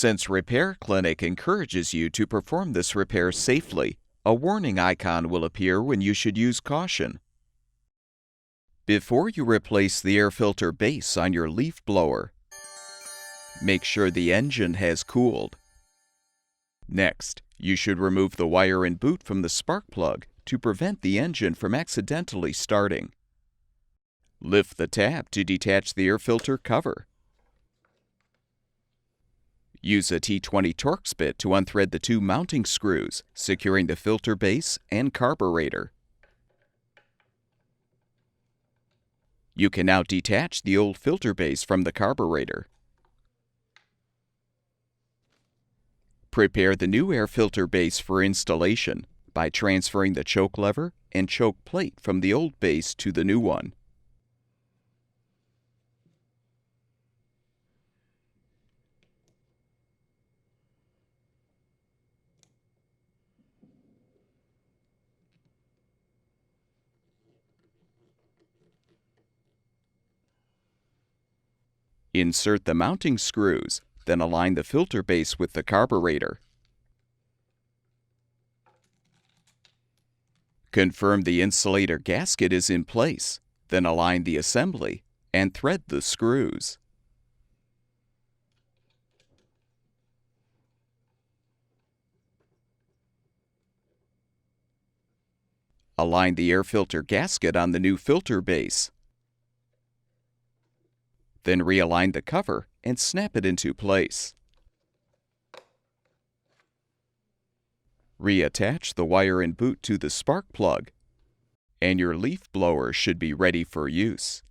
Since Repair Clinic encourages you to perform this repair safely, a warning icon will appear when you should use caution. Before you replace the air filter base on your leaf blower, make sure the engine has cooled. Next, you should remove the wire and boot from the spark plug to prevent the engine from accidentally starting. Lift the tab to detach the air filter cover. Use a T20 Torx bit to unthread the two mounting screws, securing the filter base and carburetor. You can now detach the old filter base from the carburetor. Prepare the new air filter base for installation by transferring the choke lever and choke plate from the old base to the new one. Insert the mounting screws, then align the filter base with the carburetor. Confirm the insulator gasket is in place, then align the assembly and thread the screws. Align the air filter gasket on the new filter base. Then realign the cover and snap it into place. Reattach the wire and boot to the spark plug, and your leaf blower should be ready for use.